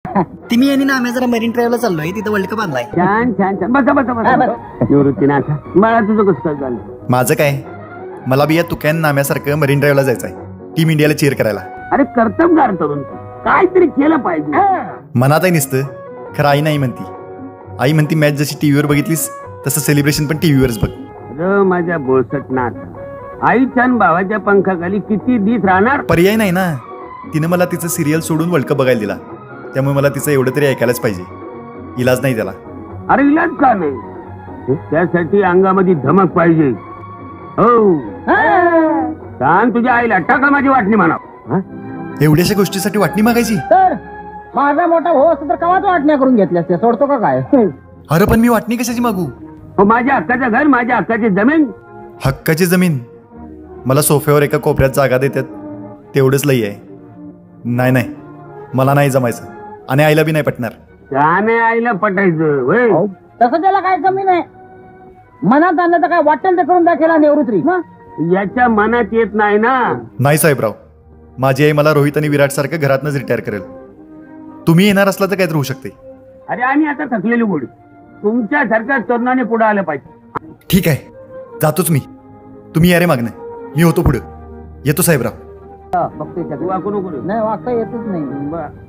ती मी आणि नाम्या जरा मरीन ड्राईव्हला चाललोय, तिथं वर्ल्ड कप आणलाय. छान छान छान. बसा बसा बसा. निवृत्तीनाथ मला तुझं कसं झालं? माझं काय, मला बी या तुक्यान नाम्यासारखं मरीन ड्राईव्हला जायचंय, टीम इंडियाला चीअर करायला. अरे कर्तबगार तरुण, काहीतरी केलं पाहिजे. मनात आहे नुसतं, खरं आई नाही म्हणती. आई म्हणती मॅच जशी टीव्हीवर बघितलीस तसं सेलिब्रेशन पण टीव्हीवरच बघ. अरे माझ्या बोळसट नाथ, आईच्या आणि भावाच्या पंखाखाली किती दिस राहणार? पर्याय नाही ना, तिनं मला तिचं सिरियल सोडून वर्ल्ड कप बघायला दिला, त्यामुळे मला तिचं एवढं तरी ऐकायलाच पाहिजे. इलाज नाही त्याला. अरे इलाज का नाही? त्यासाठी अंगामध्ये धमक पाहिजे. हो सांग तुझ्या आईला, टाका माझी वाटणी म्हणा. एवढ्याशा गोष्टीसाठी वाटणी मागायची? तर माझा मोठा भाऊ असं तर कवाच वाटण्या करून घेतल्यास, ते सोडतो का काय? अरे पण मी वाटणी कशाची मागू? हो माझ्या हक्काचं घर, माझ्या हक्काची जमीन. हक्काची जमीन? मला सोफ्यावर एका कोपऱ्यात जागा देतात तेवढंच लई आहे. नाही नाही, मला नाही जमायचं, आणि आईला बी नाही पटणार. त्याने आईला पटायचं होय? तसं त्याला काय जमीन आहे, मनात आणलं तर काय वाटेल ते करून दाखवला निवृत्ती. याच्या मनात येत नाही ना. नाही साहेबराव, माझी आई मला रोहित आणि विराट सारखं घरातनंच रिटायर करेल. तुम्ही येणार असला तर काहीतरी होऊ शकते. अरे आम्ही आता थकलेली गोडी, तुमच्यासारख्या तरुणाने पुढे आलं पाहिजे. ठीक आहे, जातोच मी. तुम्ही या रे मागणं, मी होतो पुढं. येतो साहेबराव. बघतोय वाकू नको रे. नाही, वागता येतच नाही. बरं.